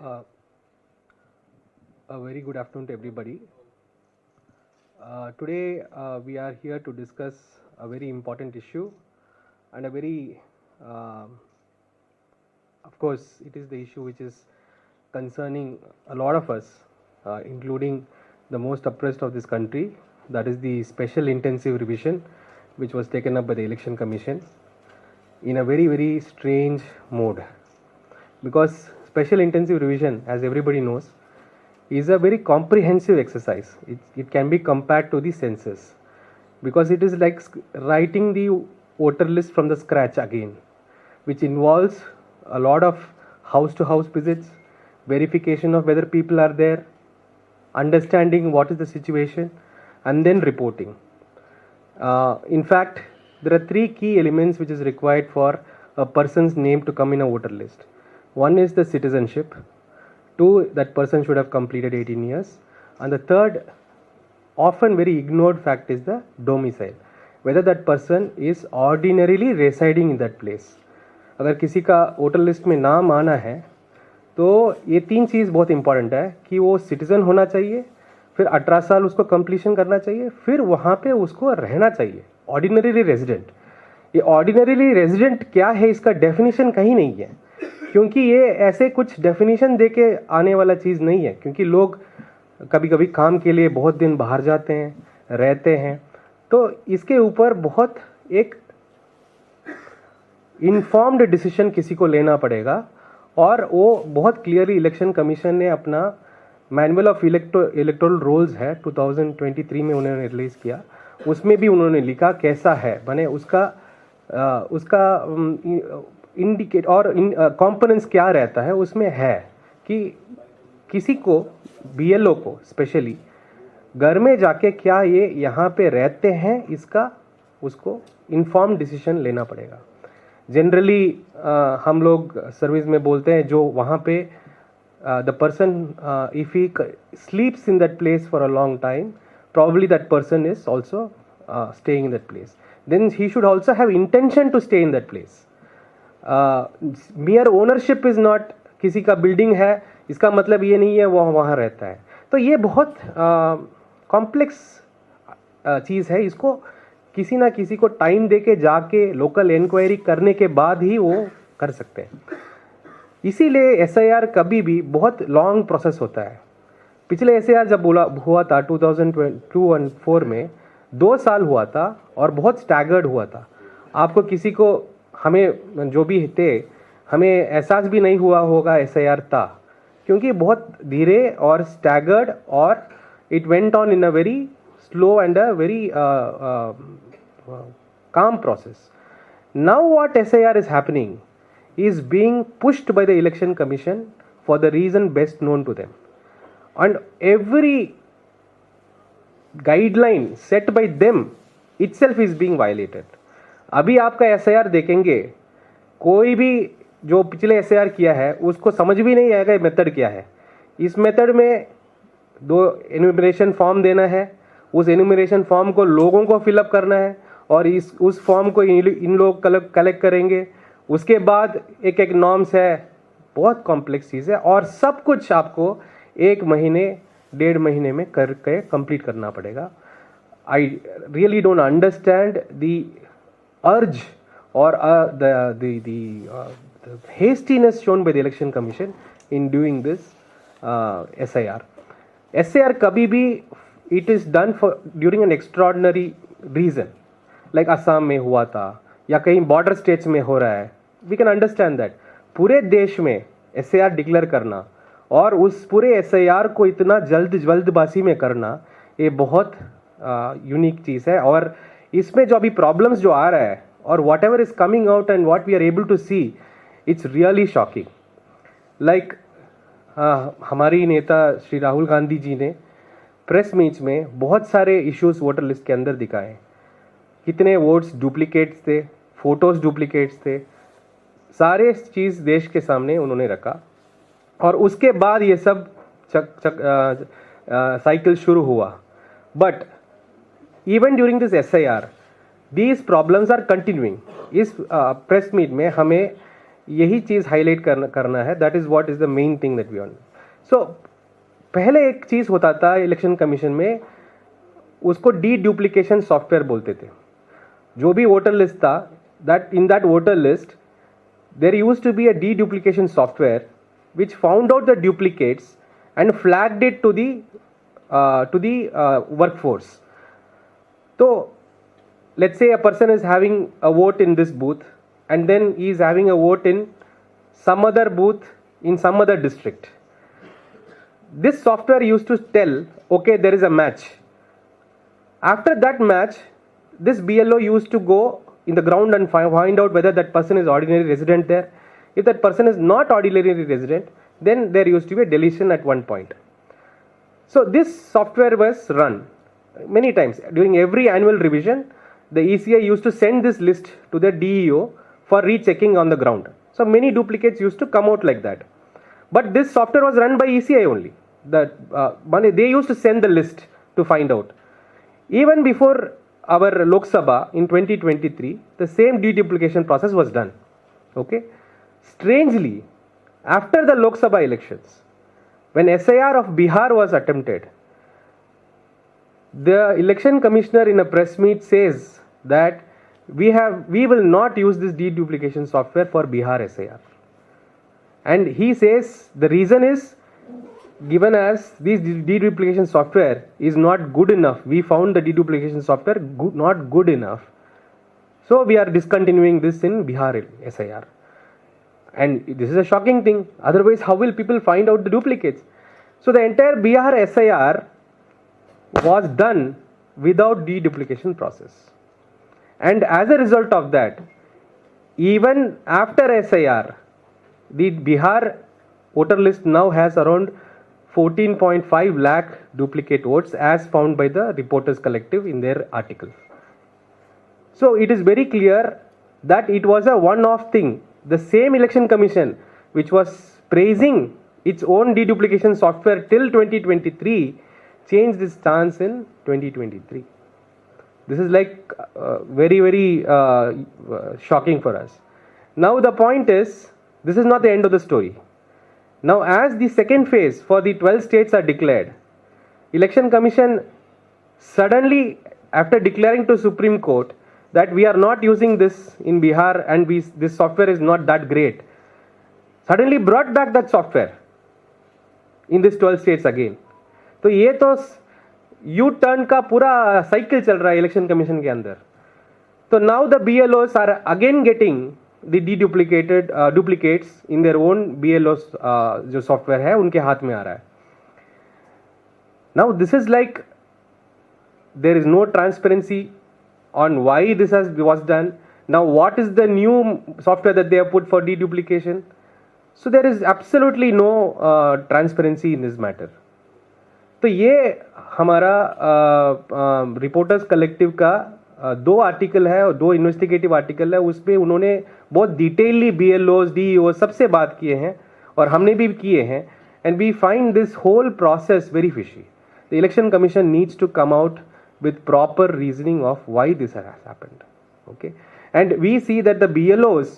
Uh, a very good afternoon to everybody. Today we are here to discuss a very important issue and a very, of course, it is the issue which is concerning a lot of us, including the most oppressed of this country. That is the special intensive revision which was taken up by the Election Commission in a very, very strange mode. Because special intensive revision, as everybody knows, is a very comprehensive exercise. It can be compared to the census, because it is like writing the voter list from the scratch again, which involves a lot of house to house visits, verification of whether people are there, understanding what is the situation, and then reporting. In fact, there are three key elements which is required for a person's name to come in a voter list. One is the citizenship. Two, that person should have completed 18 years. And the third, often very ignored fact, is the domicile. Whether that person is ordinarily residing in that place. अगर किसी का voter list में नाम आना है तो ये तीन चीज़ बहुत इंपॉर्टेंट है कि वो सिटीज़न होना चाहिए, फिर 18 साल उसको कंप्लीशन करना चाहिए, फिर वहाँ पे उसको रहना चाहिए, ऑर्डिनरीली रेजिडेंट. ये ऑर्डिनरीली रेजिडेंट क्या है, इसका डेफिनेशन कहीं नहीं है, क्योंकि ये ऐसे कुछ डेफिनेशन दे के आने वाला चीज़ नहीं है. क्योंकि लोग कभी कभी काम के लिए बहुत दिन बाहर जाते हैं, रहते हैं, तो इसके ऊपर बहुत एक इन्फॉर्म्ड डिसीजन किसी को लेना पड़ेगा. और वो बहुत क्लियरली इलेक्शन कमीशन ने अपना मैनुअल ऑफ इलेक्टोरल रोल्स है 2023 में उन्होंने रिलीज़ किया, उसमें भी उन्होंने लिखा कैसा है बने उसका इंडिकेट और कंपोनेंट्स क्या रहता है. उसमें है कि किसी को बीएलओ को स्पेशली घर में जाके क्या ये यहाँ पे रहते हैं, इसका उसको इन्फॉर्म डिसीजन लेना पड़ेगा. जनरली हम लोग सर्विस में बोलते हैं जो वहाँ पे the person if he स्लीप्स in that place for a long time, probably that person is also staying in that place, then he should also have intention to stay in that place. Mere ownership is not, किसी का building है इसका मतलब ये नहीं है वो वहाँ रहता है. तो ये बहुत कॉम्प्लेक्स चीज़ है. इसको किसी ना किसी को टाइम दे के जाके लोकल इंक्वायरी करने के बाद ही वो कर सकते हैं. इसीलिए एसआईआर कभी भी बहुत लॉन्ग प्रोसेस होता है. पिछले एसआईआर जब हुआ था 2002 और 4 में 2 साल हुआ था और बहुत स्टैगर्ड हुआ था. आपको किसी को, हमें जो भी थे, हमें एहसास भी नहीं हुआ होगा एसआईआर था, क्योंकि बहुत धीरे और स्टैगर्ड और it went on in a very slow and a very calm process. Now what SIR is happening is being pushed by the election commission for the reason best known to them, and every guideline set by them itself is being violated. अभी आपका SIR देखेंगे, कोई भी जो पिछले SIR किया है उसको समझ भी नहीं आएगा ये मेथड क्या है. इस मेथड में 2 एन्यूमरेशन फॉर्म देना है, उस एन्यूमरेशन फॉर्म को लोगों को फिलअप करना है और उस फॉर्म को इन लोग कलेक्ट करेंगे. उसके बाद एक एक नॉर्म्स है, बहुत कॉम्प्लेक्स चीज़ है, और सब कुछ आपको 1 महीने 1.5 महीने में करके कंप्लीट करना पड़ेगा. I really don't understand the urge और the hastiness shown by the election commission in doing this SIR. SIR कभी भी it is done for during an extraordinary reason, like Assam में हुआ था या कहीं बॉर्डर स्टेट्स में हो रहा है. We can understand that. पूरे देश में SIR डिक्लेयर करना और उस पूरे SIR को इतना जल्दबाजी में करना, ये बहुत यूनिक चीज़ है. और इसमें जो अभी प्रॉब्लम्स जो आ रहा है और whatever is coming out and what we are able to see, it's really shocking. Like हमारी नेता श्री राहुल गांधी जी ने प्रेस मीट्स में बहुत सारे इश्यूज वोटर लिस्ट के अंदर दिखाए. कितने वोट्स डुप्लीकेट्स थे, फोटोज डुप्लीकेट्स थे, सारे चीज़ देश के सामने उन्होंने रखा. और उसके बाद ये सब साइकिल शुरू हुआ. But even during this SIR these problems are continuing. इस प्रेस मीट में हमें यही चीज़ हाईलाइट करना है. That is what is the main thing that we want. So पहले एक चीज़ होता था इलेक्शन कमीशन में, उसको डी डुप्लीकेशन सॉफ्टवेयर बोलते थे. जो भी वोटर लिस्ट था, that in that voter list there used to be a deduplication software which found out the duplicates and flagged it to the workforce. So let's say a person is having a vote in this booth and then he is having a vote in some other booth in some other district. This software used to tell, okay, there is a match. After that match, this BLO used to go in the ground and find out whether that person is ordinary resident there. If that person is not ordinary resident, then there used to be a deletion at one point. So this software was run many times. During every annual revision, the ECI used to send this list to the DEO for rechecking on the ground. So many duplicates used to come out like that. But this software was run by ECI only. They used to send the list to find out. Even before our Lok Sabha in 2023, the same deduplication process was done. Okay. Strangely, after the Lok Sabha elections, when SIR of Bihar was attempted, the election commissioner in a press meet says that we will not use this deduplication software for Bihar SIR. And he says the reason is, given as this deduplication software is not good enough, we found the deduplication software not good enough, so we are discontinuing this in Bihar SIR. And this is a shocking thing. Otherwise, how will people find out the duplicates? So the entire Bihar SIR was done without deduplication process. And as a result of that, even after SIR, the Bihar voter list now has around 14.5 lakh duplicate votes as found by the Reporters Collective in their article. So it is very clear that it was a one-off thing. The same election commission which was praising its own deduplication software till 2023 changed its stance in 2023. This is like very shocking for us. Now the point is, this is not the end of the story. Now, as the second phase for the 12 states are declared, Election Commission suddenly, after declaring to Supreme Court that we are not using this in Bihar and this software is not that great, suddenly brought back that software in these 12 states again. तो ये तो U turn का पूरा cycle चल रहा है election commission के अंदर. तो now the BLOs are again getting the deduplicated duplicates in their own BLOs जो सॉफ्टवेयर है उनके हाथ में आ रहा है. Now this is like there is no transparency on why this was done. Now what is the new software that they have put for deduplication? So there is absolutely no transparency in this matter. तो ये हमारा reporters collective का दो article है और दो investigative article है, उसपे उन्होंने बहुत डिटेलली BLOs DEO सबसे बात किए हैं और हमने भी किए हैं. And we find this whole process very fishy. The election commission needs to come out with proper reasoning of why this has happened. Okay, and we see that the BLOs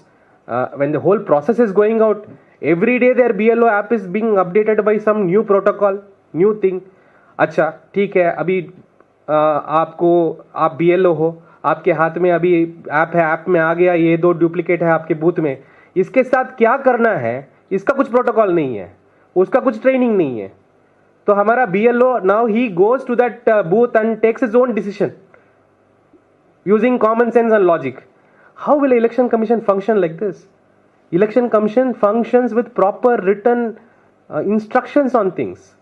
when the whole process is going out, every day their BLO app is being updated by some new protocol, new thing. अच्छा ठीक है, अभी आपको आप BLO हो, आपके हाथ में अभी ऐप है, ऐप में आ गया ये दो डुप्लीकेट है आपके बूथ में, इसके साथ क्या करना है इसका कुछ प्रोटोकॉल नहीं है, उसका कुछ ट्रेनिंग नहीं है. तो हमारा BLO now he goes to that booth and takes his own decision using common sense and logic. How will election commission function like this? Election commission functions with proper written instructions on things.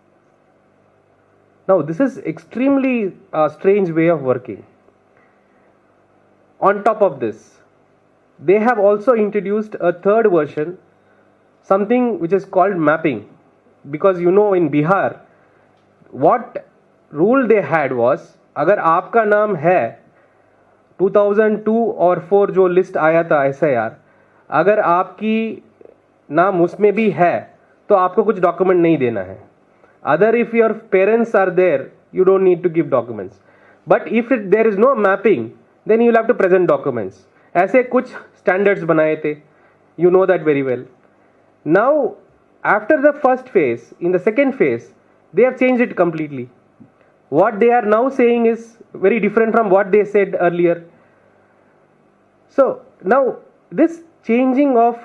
Now this is extremely strange way of working. On top of this, they have also introduced a third version, something which is called mapping, because you know in Bihar what rule they had was, अगर आपका नाम है 2002 और 4 जो list आया था SIR, अगर आपकी नाम उसमें भी है तो आपको कुछ डॉक्यूमेंट नहीं देना है. Other if your parents are there you don't need to give documents, but if there is no mapping then you have to present documents. ऐसे कुछ स्टैंडर्ड्स बनाए थे You know that very well. Now, after the first phase, in the second phase, they have changed it completely. What they are now saying is very different from what they said earlier. So now this changing of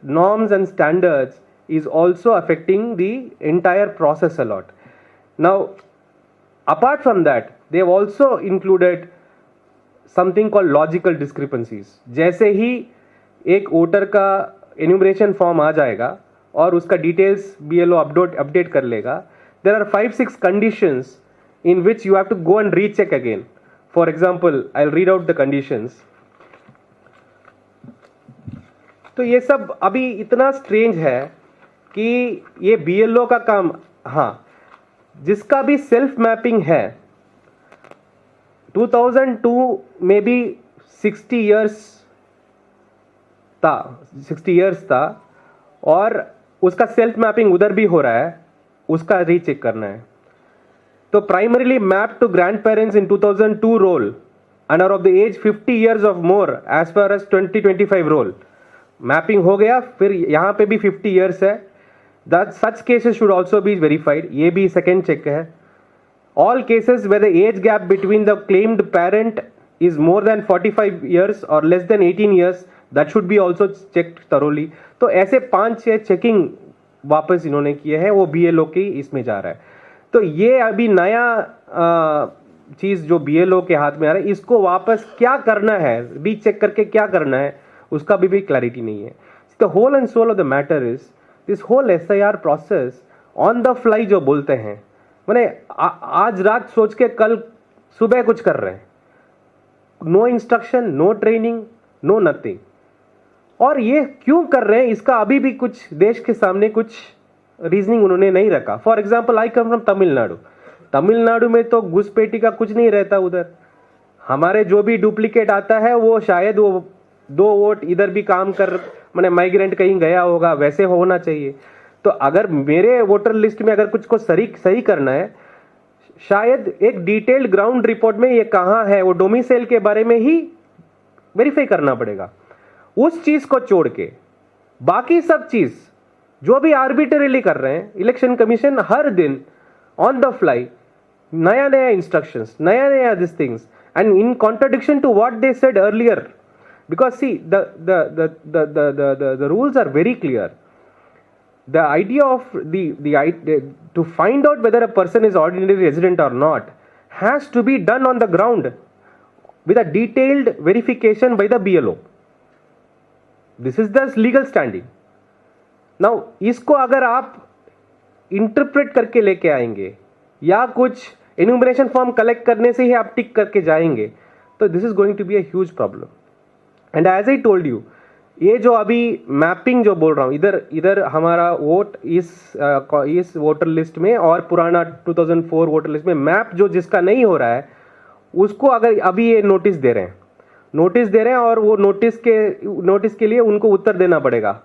norms and standards is also affecting the entire process a lot. Now, apart from that, they have also included something called logical discrepancies. जैसे ही एक voter का enumeration form आ जाएगा और उसका details BLO update कर लेगा, there are 5-6 conditions in which you have to go and recheck again. For example, I'll read out the conditions. तो ये सब अभी इतना स्ट्रेंज है कि ये BLO का काम, हाँ, जिसका भी सेल्फ मैपिंग है 2002 में भी 60 इयर्स था और उसका सेल्फ मैपिंग उधर भी हो रहा है, उसका रीचेक करना है. तो primarily map to grandparents in 2002 roll and are of the age 50 years of more as far as 2025 roll mapping हो गया. फिर यहां पे भी 50 इयर्स है. That such cases should also be verified. ये भी सेकेंड चेक है. All cases where the age gap between the claimed parent is more than 45 years और less than 18 years, that should be also checked thoroughly. तो ऐसे 5-6 checking वापस इन्होंने किए हैं, वो BLO की इसमें जा रहा है. तो ये अभी नया चीज जो BLO के हाथ में आ रहा है, इसको वापस क्या करना है, रीचेक करके क्या करना है, उसका भी क्लैरिटी नहीं है. The whole and soul of the matter is this whole SIR process on the fly जो बोलते हैं, मैंने आज रात सोच के कल सुबह कुछ कर रहे हैं. No instruction, no training, no nothing. और ये क्यों कर रहे हैं, इसका अभी भी कुछ देश के सामने कुछ रीजनिंग उन्होंने नहीं रखा. For example, I come from Tamil Nadu. Tamil Nadu में तो घुसपैठी का कुछ नहीं रहता. उधर हमारे जो भी डुप्लीकेट आता है वो शायद वो 2 वोट इधर भी काम कर, मैंने माइग्रेंट कहीं गया होगा, वैसे होना चाहिए. तो अगर मेरे वोटर लिस्ट में अगर कुछ को सही करना है, शायद एक डिटेल्ड ग्राउंड रिपोर्ट में ये कहाँ है, वो डोमिसाइल के बारे में ही वेरीफाई करना पड़ेगा. उस चीज को छोड़ के बाकी सब चीज जो भी आर्बिट्रेरीली कर रहे हैं, इलेक्शन कमीशन हर दिन ऑन द फ्लाई नया नया इंस्ट्रक्शंस, नया नया this things, and in contradiction to what they said earlier. Because see, the rules are very clear. The idea of to find out whether a person is ordinary resident or not has to be done on the ground with a detailed verification by the BLO. This is the legal standing. Now, इसको अगर आप interpret करके लेके आएंगे या कुछ enumeration form collect करने से ही आप टिक करके जाएंगे, तो this is going to be a huge problem. And as I told you, ये जो अभी मैपिंग जो बोल रहा हूँ, इधर हमारा वोट इस वोटर लिस्ट में और पुराना 2004 वोटर लिस्ट में मैप जो जिसका नहीं हो रहा है, उसको अगर अभी ये नोटिस दे रहे हैं और वो नोटिस के लिए उनको उत्तर देना पड़ेगा.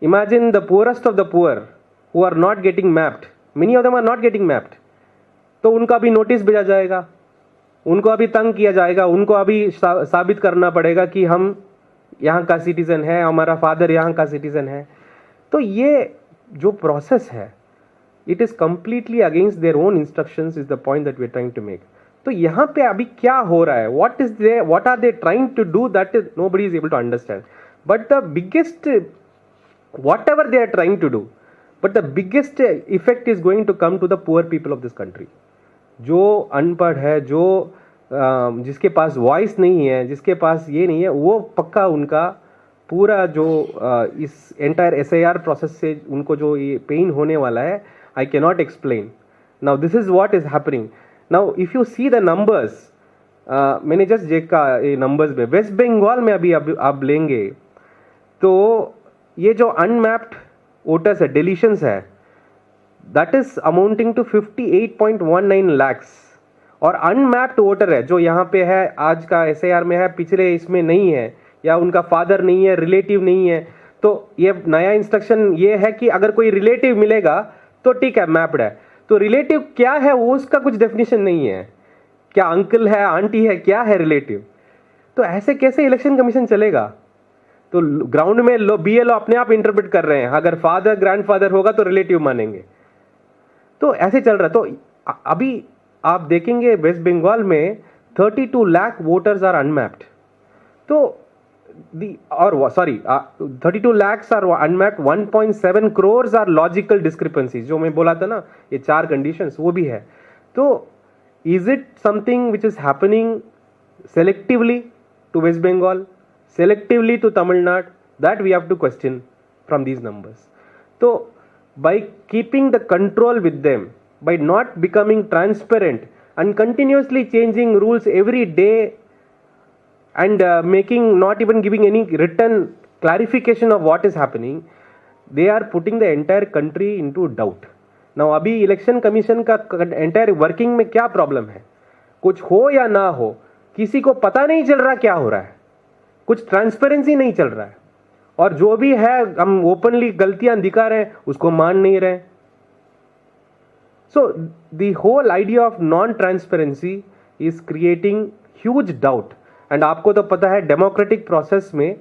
Imagine the poorest of the poor who are not getting mapped, many of them are not getting mapped. तो उनका भी नोटिस भेजा जाएगा, उनको अभी तंग किया जाएगा, उनको अभी साबित करना पड़ेगा कि हम यहाँ का सिटीजन है, हमारा फादर यहाँ का सिटीजन है. तो ये जो प्रोसेस है, it is completely against their own instructions, is the point that we are trying to make. तो यहाँ पे अभी क्या हो रहा है, what are they trying to do, that is nobody is able to understand. But the biggest, whatever they are trying to do, but the biggest effect is going to come to the poor people of this country. जो अनपढ़ है, जो जिसके पास voice नहीं है, जिसके पास ये नहीं है, वो पक्का उनका पूरा जो इस एंटायर SIR प्रोसेस से उनको जो ये पेन होने वाला है, I can not explain. Now this is what is happening. Now if you see the numbers, मैंने जस्ट देखा ये नंबर्स में, वेस्ट बंगाल में अभी आप लेंगे तो ये जो अनमैप्ड वोटर्स है, डिलीशंस है, that is amounting to 58.19 lakhs. और अनमैप्ड वोटर है जो यहाँ पे है, आज का SIR में है, पिछले इसमें नहीं है, या उनका फादर नहीं है, रिलेटिव नहीं है. तो ये नया इंस्ट्रक्शन ये है कि अगर कोई रिलेटिव मिलेगा तो ठीक है, मैप्ड है. तो रिलेटिव क्या है वो उसका कुछ डेफिनेशन नहीं है. क्या अंकल है, आंटी है, क्या है रिलेटिव? तो ऐसे कैसे इलेक्शन कमीशन चलेगा? तो ग्राउंड में BLO अपने आप इंटरप्रेट कर रहे हैं, अगर फादर ग्रैंडफादर होगा तो रिलेटिव मानेंगे, तो ऐसे चल रहा है। तो अभी आप देखेंगे वेस्ट बंगाल में 32 लाख वोटर्स आर अनमैप्ड, तो और sorry 32 lakhs are unmapped, 1.7 crores are logical discrepancies, जो मैं बोला था ना ये 4 कंडीशंस, वो भी है। तो is it something which is happening selectively to West Bengal, selectively to Tamil Nadu? That we have to question from these numbers. So by keeping the control with them, by not becoming transparent and continuously changing rules every day and not even giving any written clarification of what is happening, they are putting the entire country into doubt. Now अभी election commission का entire working में क्या problem है? कुछ हो या ना हो, किसी को पता नहीं चल रहा क्या हो रहा है, कुछ ट्रांसपेरेंसी नहीं चल रहा है, और जो भी है हम ओपनली गलतियां दिखा रहे हैं, उसको मान नहीं रहे। So the whole idea of non transparency is creating huge doubt. And आपको तो पता है डेमोक्रेटिक प्रोसेस में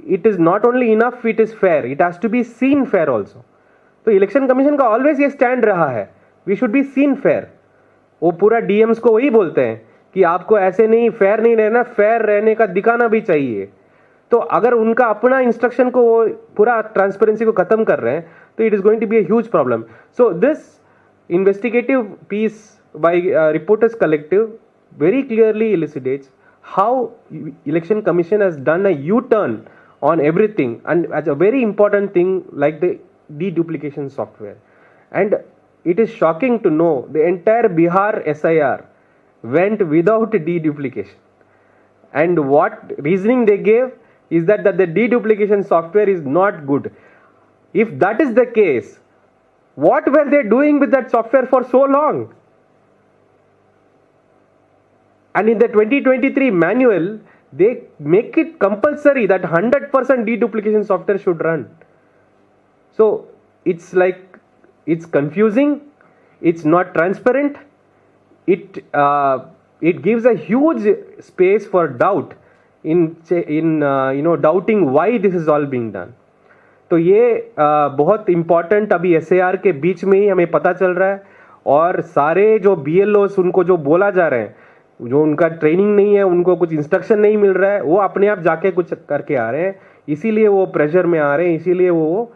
it is not only enough it is fair, it has to be seen fair also. तो इलेक्शन कमीशन का always ये stand रहा है, we should be seen fair. वो पूरा डीएम्स को वही बोलते हैं कि आपको ऐसे नहीं, फेयर नहीं रहना, फेयर रहने का दिखाना भी चाहिए। तो अगर उनका अपना इंस्ट्रक्शन को वो पूरा ट्रांसपेरेंसी को खत्म कर रहे हैं, तो it is going to be a huge problem. So this investigative piece by reporters collective very clearly elucidates how election commission has done a U-turn on everything, and as a very important thing like the deduplication software. And it is shocking to know the entire Bihar SIR went without deduplication, and what reasoning they gave is that the deduplication software is not good. If that is the case, what were they doing with that software for so long? And in the 2023 manual, they make it compulsory that 100% deduplication software should run. So it's like, it's confusing, it's not transparent, it gives a huge space for doubt in doubting why this is all being done. तो ये बहुत important अभी SAR के बीच में ही हमें पता चल रहा है, और सारे जो BLOs उनको जो बोला जा रहे हैं, जो उनका ट्रेनिंग नहीं है, उनको कुछ इंस्ट्रक्शन नहीं मिल रहा है, वो अपने आप जाके कुछ करके आ रहे हैं, इसीलिए वो प्रेशर में आ रहे हैं, इसीलिए वो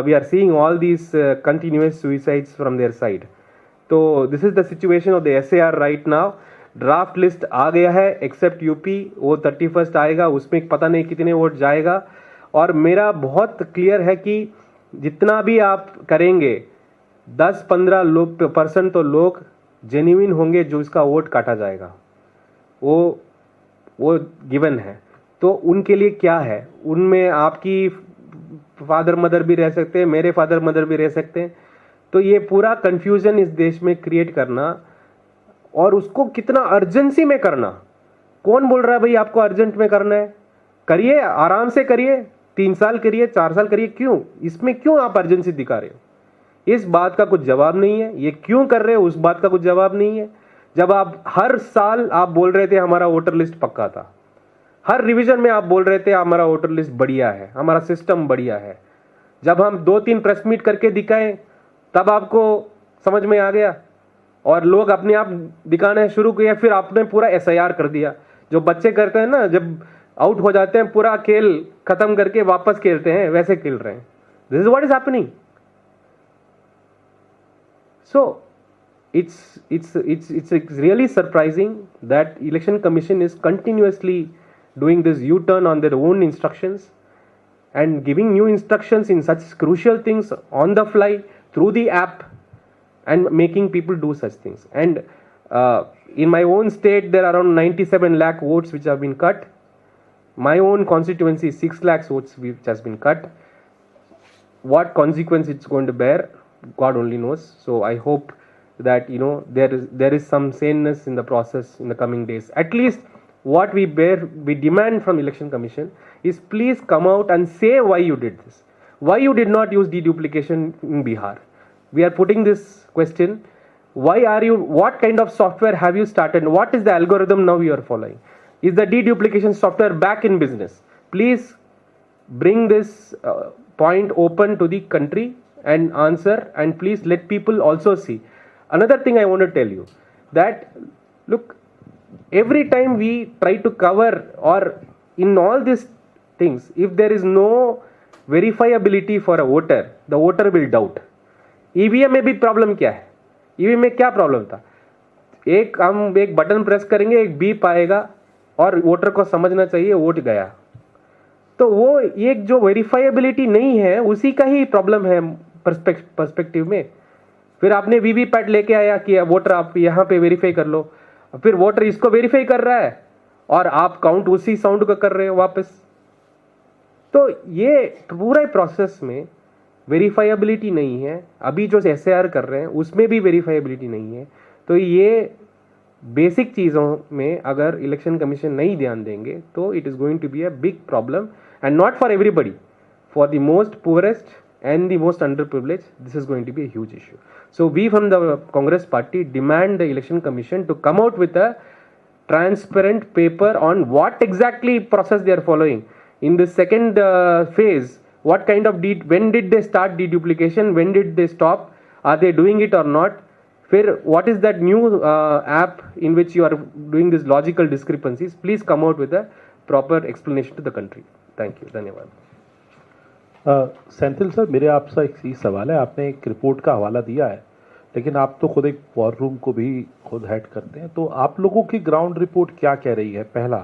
we are seeing all these continuous suicides from their side. तो this is the situation of the SAR right now. Draft list आ गया है एक्सेप्ट यूपी, वो 31 आएगा, उसमें पता नहीं कितने वोट जाएगा। और मेरा बहुत क्लियर है कि जितना भी आप करेंगे 10-15% तो लोग जेन्युइन होंगे जो इसका वोट काटा जाएगा, वो गिवन है। तो उनके लिए क्या है, उनमें आपकी फादर मदर भी रह सकते हैं, मेरे फादर मदर भी रह सकते हैं। तो ये पूरा कंफ्यूजन इस देश में क्रिएट करना, और उसको कितना अर्जेंसी में करना, कौन बोल रहा है भाई आपको अर्जेंट में करना है? करिए, आराम से करिए, 3 साल करिए, 4 साल करिए, क्यों इसमें क्यों आप अर्जेंसी दिखा रहे हो? इस बात का कुछ जवाब नहीं है। ये क्यों कर रहे हो, उस बात का कुछ जवाब नहीं है। जब आप हर साल आप बोल रहे थे हमारा वोटर लिस्ट पक्का था, हर रिवीजन में आप बोल रहे थे हमारा वोटर लिस्ट बढ़िया है, हमारा सिस्टम बढ़िया है, जब हम 2-3 प्रेस मीट करके दिखाए तब आपको समझ में आ गया, और लोग अपने आप दिखाना शुरू किया, फिर आपने पूरा SIR कर दिया। जो बच्चे करते हैं ना, जब आउट हो जाते हैं पूरा खेल खत्म करके वापस खेलते हैं, वैसे खेल रहे हैं। This is what is happening. So it's really surprising that Election Commission is continuously doing this U-turn on their own instructions and giving new instructions in such crucial things on the fly through the app and making people do such things. And in my own state there are around 97 lakh votes which have been cut. My own constituency 6 lakhs votes which has been cut. What consequence it's going to bear, God only knows. So I hope that there is some saneness in the process in the coming days. At least what we demand from Election Commission is please come out and say why you did this, why you did not use deduplication in Bihar. We are putting this question. What kind of software have you started? What is the algorithm now you are following? Is the deduplication software back in business? Please bring this point open to the country and answer, and please let people also see. Another thing I want to tell you, that look, every time we try to cover, or in all these things, if there is no verifiability for a voter, the voter will doubt. EVM में भी problem क्या है? EVM में क्या problem था? हम एक button press करेंगे, एक बीप आएगा और वोटर को समझना चाहिए वोट गया. तो वो एक जो वेरीफाइबिलिटी नहीं है, उसी का ही प्रॉब्लम है पर्सपेक्टिव में. फिर आपने वीवीपैट लेके आया कि वोटर आप यहाँ पे वेरीफाई कर लो, फिर वोटर इसको वेरीफाई कर रहा है और आप काउंट उसी साउंड का कर रहे हो वापस. तो ये पूरा प्रोसेस में वेरीफाइबिलिटी नहीं है. अभी जो एसआईआर कर रहे हैं उसमें भी वेरीफाइबिलिटी नहीं है. तो ये बेसिक चीज़ों में अगर इलेक्शन कमीशन नहीं ध्यान देंगे तो it is going to be a big problem, and not for everybody, for the most poorest and the most underprivileged, this is going to be a huge issue. So we from the Congress party demand the election commission to come out with a transparent paper on what exactly process they are following in the second phase. What kind of when did they start deduplication, when did they stop, are they doing it or not? Fir, what is that new app in which you are doing these logical discrepancies? Please come out with a proper explanation to the country. Thank you. धन्यवाद. Senthil sir, मेरे आपसे एक ही सवाल है. आपने एक report का हवाला दिया है, लेकिन आप तो खुद एक वॉर रूम को भी खुद हेड करते हैं, तो आप लोगों की ग्राउंड रिपोर्ट क्या कह रही है, पहला.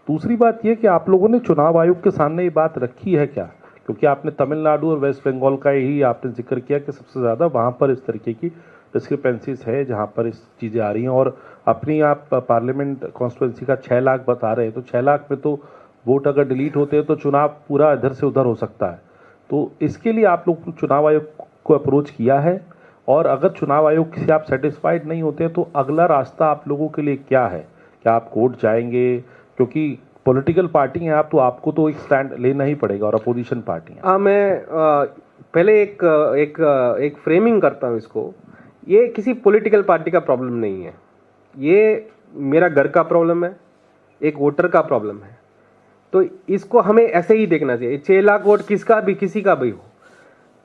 दूसरी बात यह कि आप लोगों ने चुनाव आयोग के सामने ये बात रखी है क्या, क्योंकि आपने तमिलनाडु और वेस्ट बंगाल का ही आपने जिक्र किया कि सबसे ज़्यादा वहाँ पर इस तरीके की डिस्क्रिपेंसीज है जहाँ पर इस चीज़ें आ रही हैं, और अपनी आप पार्लियामेंट कॉन्स्टिट्यूंसी का 6 लाख बता रहे हैं, तो 6 लाख में तो वोट अगर डिलीट होते हैं तो चुनाव पूरा इधर से उधर हो सकता है. तो इसके लिए आप लोग चुनाव आयोग को अप्रोच किया है, और अगर चुनाव आयोग से आप सेटिस्फाइड नहीं होते हैं तो अगला रास्ता आप लोगों के लिए क्या है? क्या आप कोर्ट जाएंगे, क्योंकि पॉलिटिकल पार्टी हैं आप, तो आपको तो एक स्टैंड लेना ही पड़ेगा, और अपोजिशन पार्टी है. मैं पहले एक फ्रेमिंग करता हूँ इसको. ये किसी पॉलिटिकल पार्टी का प्रॉब्लम नहीं है, ये मेरा घर का प्रॉब्लम है, एक वोटर का प्रॉब्लम है. तो इसको हमें ऐसे ही देखना चाहिए. 6 लाख वोट किसका भी, किसी का भी हो,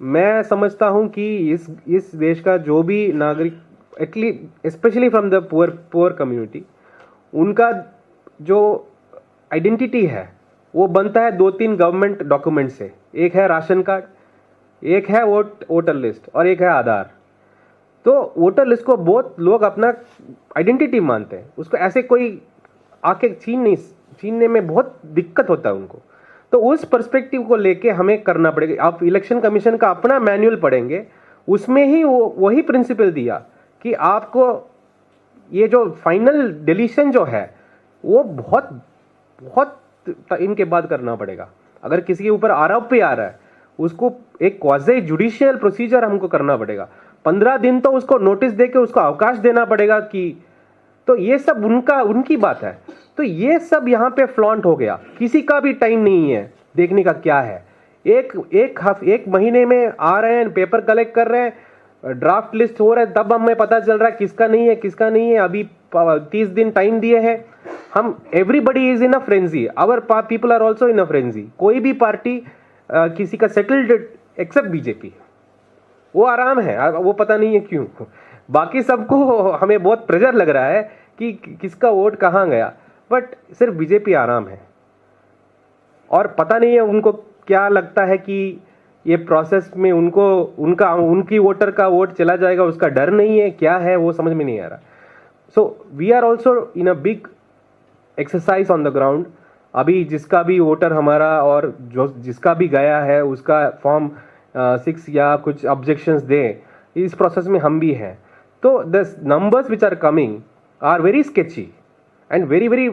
मैं समझता हूं कि इस देश का जो भी नागरिक, at least specially from the poor community, उनका जो आइडेंटिटी है वो बनता है 2-3 गवर्नमेंट डॉक्यूमेंट से. एक है राशन कार्ड, एक है वोटर लिस्ट, और एक है आधार. तो वोटर लिस्ट को बहुत लोग अपना आइडेंटिटी मानते हैं, उसको ऐसे कोई आके छीनने में बहुत दिक्कत होता है उनको. तो उस पर्सपेक्टिव को लेके हमें करना पड़ेगा. आप इलेक्शन कमीशन का अपना मैनुअल पढ़ेंगे, उसमें ही वही प्रिंसिपल दिया कि आपको ये जो फाइनल डिलीशन जो है वो बहुत बहुत इनके बाद करना पड़ेगा. अगर किसी के ऊपर आरोप पे आ रहा है, उसको एक क्वाज़ी जुडिशियल प्रोसीजर हमको करना पड़ेगा. 15 दिन तो उसको नोटिस देके उसको अवकाश देना पड़ेगा कि, तो ये सब उनकी बात है. तो ये सब यहाँ पे फ्लॉन्ट हो गया. किसी का भी टाइम नहीं है देखने का क्या है. एक महीने में आ रहे हैं, पेपर कलेक्ट कर रहे हैं, ड्राफ्ट लिस्ट हो रहा है, तब हमें पता चल रहा है किसका नहीं है, किसका नहीं है. अभी 30 दिन टाइम दिए हैं हम. Everybody is in a frenzy, our people are also in a frenzy. कोई भी पार्टी किसी का सेटल्ड एक्सेप्ट बीजेपी, वो आराम है, वो पता नहीं है क्यों. बाकी सबको हमें बहुत प्रेशर लग रहा है कि किसका वोट कहाँ गया, बट सिर्फ बीजेपी आराम है. और पता नहीं है उनको क्या लगता है कि ये प्रोसेस में उनकी वोटर का वोट चला जाएगा, उसका डर नहीं है, क्या है वो समझ में नहीं आ रहा. So we are also in a big exercise on the ground. अभी जिसका भी वोटर हमारा और जो जिसका भी गया है उसका फॉर्म 6 या कुछ ऑब्जेक्शंस दें, इस प्रोसेस में हम भी हैं. तो the numbers which are coming are very sketchy and very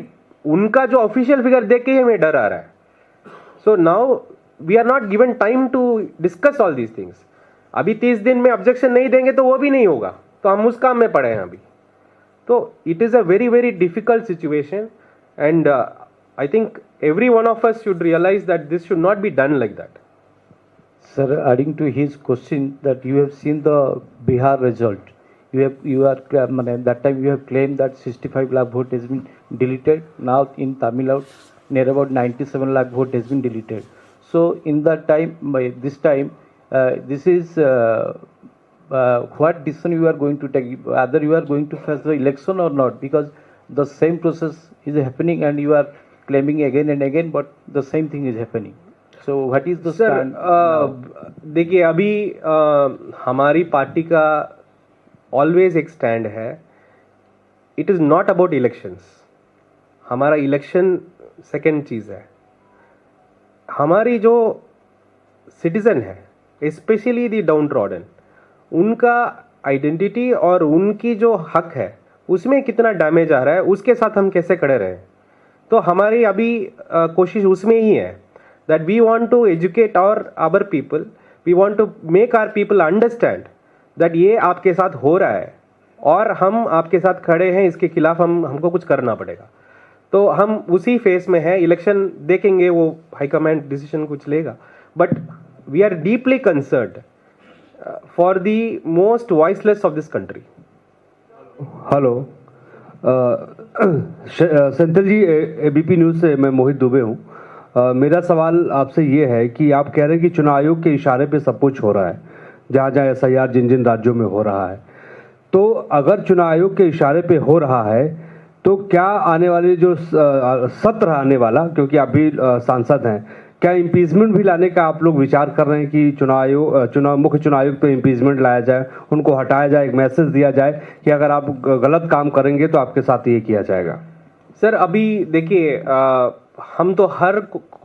उनका जो ऑफिशियल फिगर देख के हमें डर आ रहा है. So now we are not given time to discuss all these things. अभी 30 दिन में ऑब्जेक्शन नहीं देंगे तो वो भी नहीं होगा, तो हम उस काम में पड़े हैं अभी. तो it is a very difficult situation, and I think every one of us should realize that this should not be done like that. Sir, adding to his question, that you have seen the Bihar result. That time you have claimed that 65 lakh vote has been deleted. Now in Tamil Nadu, near about 97 lakh vote has been deleted. So in that time, by this time, this is what decision you are going to take, whether you are going to face the election or not, because the same process is happening and you are claiming again and again, but the same thing is happening. So what is the stand now? देखिए अभी हमारी party का always एक stand है, it is not about elections. हमारा election second चीज़ है. हमारी जो सिटीज़न है स्पेशली दी डाउन ट्रॉडन, उनका आइडेंटिटी और उनकी जो हक है उसमें कितना डैमेज आ रहा है, उसके साथ हम कैसे खड़े रहें. तो हमारी अभी कोशिश उसमें ही है that we want to educate our people, we want to make our people understand that ये आपके साथ हो रहा है और हम आपके साथ खड़े हैं, इसके खिलाफ हमको कुछ करना पड़ेगा. तो हम उसी फेस में हैं. इलेक्शन देखेंगे, वो हाईकमांड डिसीजन कुछ लेगा, but we are deeply concerned for the most voiceless of this country. Hello Senthil ji, ABP news से मैं मोहित दुबे हूँ. मेरा सवाल आपसे ये है कि आप कह रहे हैं कि चुनाव आयोग के इशारे पे सब कुछ हो रहा है, जहाँ जहाँ एसआईआर जिन जिन राज्यों में हो रहा है. तो अगर चुनाव आयोग के इशारे पे हो रहा है तो क्या आने वाले जो सत्र आने वाला, क्योंकि आप भी सांसद हैं, क्या इम्पीचमेंट भी लाने का आप लोग विचार कर रहे हैं कि मुख्य चुनाव आयोग पे इम्पीचमेंट लाया जाए, उनको हटाया जाए, एक मैसेज दिया जाए कि अगर आप गलत काम करेंगे तो आपके साथ ये किया जाएगा? सर अभी देखिए, हम तो हर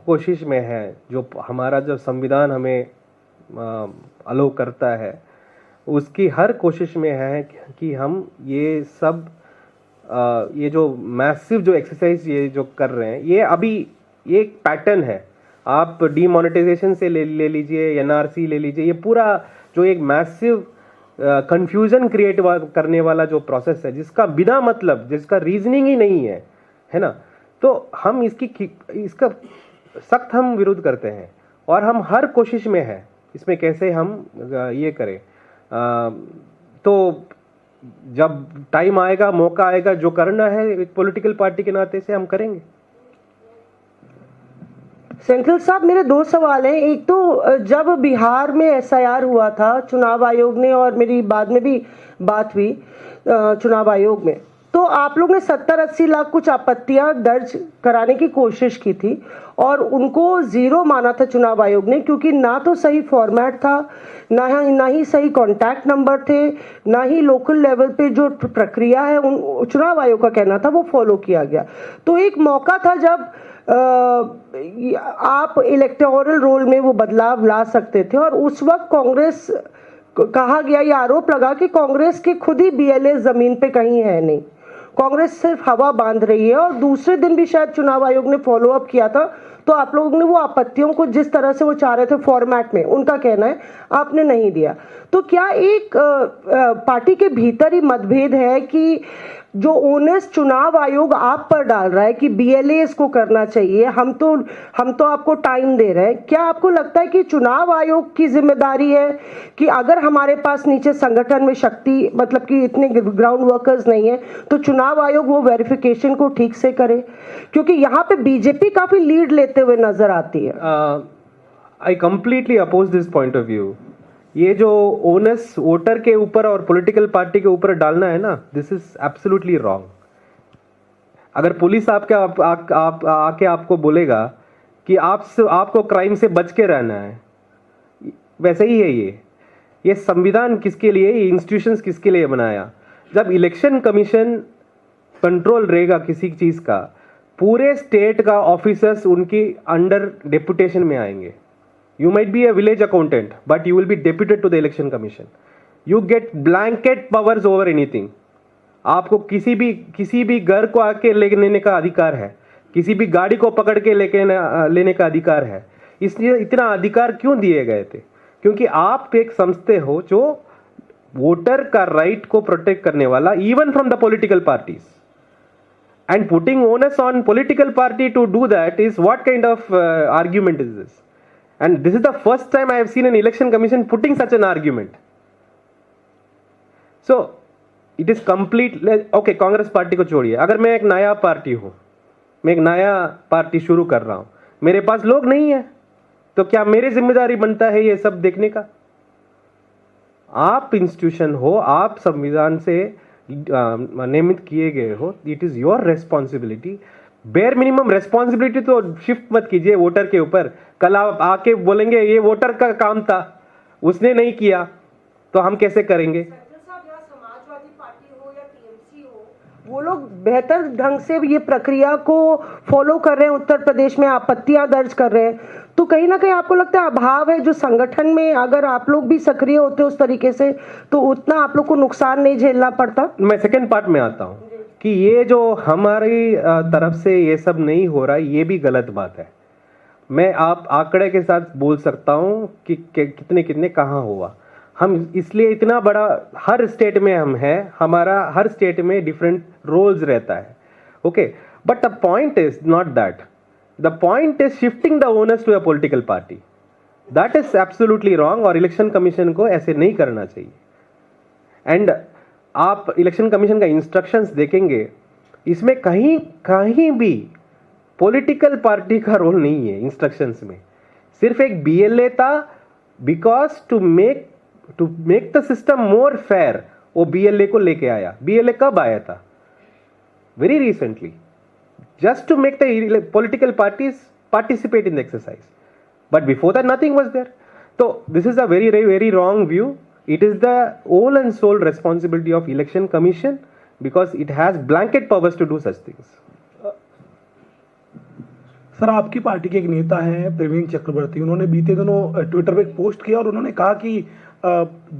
कोशिश में हैं, जो हमारा जो संविधान हमें अलो करता है उसकी हर कोशिश में है कि हम ये सब ये जो मैसिव जो एक्सरसाइज ये जो कर रहे हैं, ये अभी ये एक पैटर्न है. आप डीमोनेटाइजेशन से ले लीजिए, एनआरसी ले लीजिए, ये पूरा जो एक मैसिव कंफ्यूजन क्रिएट करने वाला जो प्रोसेस है, जिसका बिना मतलब, जिसका रीजनिंग ही नहीं है ना, तो हम इसका सख्त हम विरोध करते हैं और हम हर कोशिश में हैं इसमें कैसे हम ये करें. तो जब टाइम आएगा, मौका आएगा, जो करना है एक पॉलिटिकल पार्टी के नाते से हम करेंगे. सेंथिल साहब, मेरे दो सवाल हैं. एक तो जब बिहार में एसआईआर हुआ था चुनाव आयोग ने, और मेरी बाद में भी बात हुई चुनाव आयोग में, तो आप लोग ने 70-80 लाख कुछ आपत्तियां दर्ज कराने की कोशिश की थी और उनको जीरो माना था चुनाव आयोग ने, क्योंकि ना तो सही फॉर्मेट था, ना ही सही कॉन्टैक्ट नंबर थे, ना ही लोकल लेवल पे जो प्रक्रिया है चुनाव आयोग का कहना था वो फॉलो किया गया. तो एक मौका था जब आप इलेक्टोरल रोल में वो बदलाव ला सकते थे, और उस वक्त कांग्रेस कहा गया, ये आरोप लगा कि कांग्रेस के खुद ही बीएलए जमीन पे कहीं है नहीं, कांग्रेस सिर्फ हवा बांध रही है. और दूसरे दिन भी शायद चुनाव आयोग ने फॉलो अप किया था, तो आप लोगों ने वो आपत्तियों को जिस तरह से वो चाह रहे थे फॉर्मेट में, उनका कहना है, आपने नहीं दिया. तो क्या एक पार्टी के भीतर ही मतभेद है कि जो ओनस चुनाव आयोग आप पर डाल रहा है कि बीएलए इसको करना चाहिए, हम तो आपको टाइम दे रहे हैं, क्या आपको लगता है कि चुनाव आयोग की जिम्मेदारी है कि अगर हमारे पास नीचे संगठन में शक्ति, मतलब कि इतने ग्राउंड वर्कर्स नहीं है, तो चुनाव आयोग वो वेरिफिकेशन को ठीक से करे? क्योंकि यहाँ पे बीजेपी काफी लीड लेते हुए नजर आती है. I completely oppose this point of view. ये जो ओनस वोटर के ऊपर और पॉलिटिकल पार्टी के ऊपर डालना है ना, दिस इज एब्सोल्युटली रॉन्ग. अगर पुलिस आके आपको बोलेगा कि आपको क्राइम से बच के रहना है, वैसे ही है ये संविधान किसके लिए, ये इंस्टीट्यूशंस किसके लिए बनाया? जब इलेक्शन कमीशन कंट्रोल रहेगा किसी चीज का, पूरे स्टेट का ऑफिसर्स उनकी अंडर डेपुटेशन में आएंगे. You might be a village accountant, but you will be deputed to the election commission. You get blanket powers over anything. आपको किसी भी घर को आके लेने का अधिकार है, किसी भी गाड़ी को पकड़ के लेने का अधिकार है. इसलिए इतना अधिकार क्यों दिए गए थे? क्योंकि आप एक संस्थे हो जो वोटर का राइट को प्रोटेक्ट करने वाला, even from the political parties. And putting onus on political party to do that is what kind of argument is this? And this is the first time I have seen an election commission putting such an argument. So it is complete. Okay, Congress party को छोड़िए, अगर मैं एक नया party हूं, मैं एक नया पार्टी शुरू कर रहा हूं, मेरे पास लोग नहीं है, तो क्या मेरी जिम्मेदारी बनता है ये सब देखने का? आप इंस्टीट्यूशन हो, आप संविधान से नियमित किए गए हो, it is your responsibility. Bare minimum responsibility तो शिफ्ट मत कीजिए वोटर के ऊपर। कल आप आके बोलेंगे ये वोटर का काम था, उसने नहीं किया, तो हम कैसे करेंगे? समाजवादी पार्टी हो या टीएमसी हो, वो लोग बेहतर ढंग से ये प्रक्रिया को फॉलो कर रहे हैं। उत्तर प्रदेश में आपत्तियां दर्ज कर रहे हैं, तो कहीं ना कहीं आपको लगता है अभाव है जो संगठन में, अगर आप लोग भी सक्रिय होते उस तरीके से तो उतना आप लोग को नुकसान नहीं झेलना पड़ता। मैं सेकेंड पार्ट में आता हूं कि ये जो हमारी तरफ से ये सब नहीं हो रहा है, ये भी गलत बात है। मैं आप आंकड़े के साथ बोल सकता हूं कि कितने कितने कहाँ हुआ। हम इसलिए इतना बड़ा, हर स्टेट में हम हैं, हमारा हर स्टेट में डिफरेंट रोल्स रहता है, okay. But the point is not that, the point is shifting the onus to a political party. That is absolutely wrong और इलेक्शन कमीशन को ऐसे नहीं करना चाहिए। एंड आप इलेक्शन कमीशन का इंस्ट्रक्शंस देखेंगे, इसमें कहीं कहीं भी पॉलिटिकल पार्टी का रोल नहीं है इंस्ट्रक्शंस में। सिर्फ एक बीएलए था, because to make the system more fair, वो बीएलए को लेके आया। बीएलए कब आया था? Very recently, just to make the political parties participate in the exercise, but before that nothing was there. तो this is a very very wrong view. It is the whole and sole responsibility of Election Commission because it has blanket powers to do such things. Sir, आपकी party के एक नेता हैं प्रवीण चक्रवर्ती, उन्होंने बीते दिनों Twitter पे एक पोस्ट किया और उन्होंने कहा कि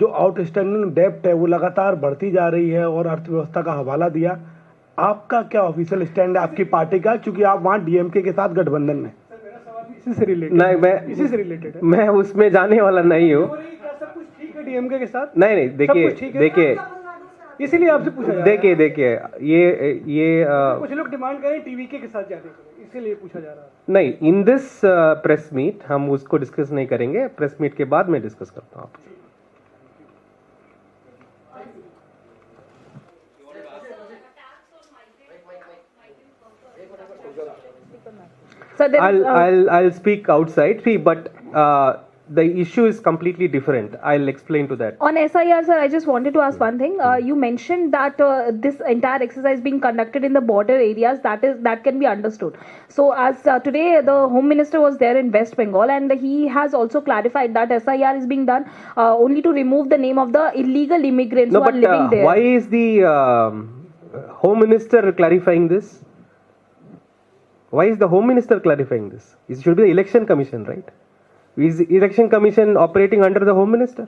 जो आउटस्टैंडिंग डेब्ट है वो लगातार बढ़ती जा रही है और अर्थव्यवस्था का हवाला दिया। आपका क्या ऑफिशियल स्टैंड है आपकी पार्टी का, क्योंकि आप वहाँ डीएमके के साथ गठबंधन में? इसी से रिलेटेड है। मैं उसमें जाने वाला नहीं हूँ। डीएमके के साथ नहीं, देखिए इसीलिए आपसे पूछा जा रहा है। देखिए ये कुछ लोग डिमांड करें टीवीके के साथ जाने के, इसीलिए पूछा जा रहा है। नहीं, इन दिस प्रेस मीट हम उसको डिस्कस नहीं करेंगे। प्रेस मीट के बाद मैं डिस्कस करता हूँ आपसे। I'll speak outside, but the issue is completely different. I'll explain to that. On SIR, sir, I just wanted to ask one thing. You mentioned that this entire exercise being conducted in the border areas, that can be understood. So, as today the Home Minister was there in West Bengal, and he has also clarified that SIR is being done only to remove the name of the illegal immigrants who are living there. Why is the Home Minister clarifying this? Why is the Home Minister clarifying this? It should be the Election Commission, right? Is the Election Commission operating under the Home Minister?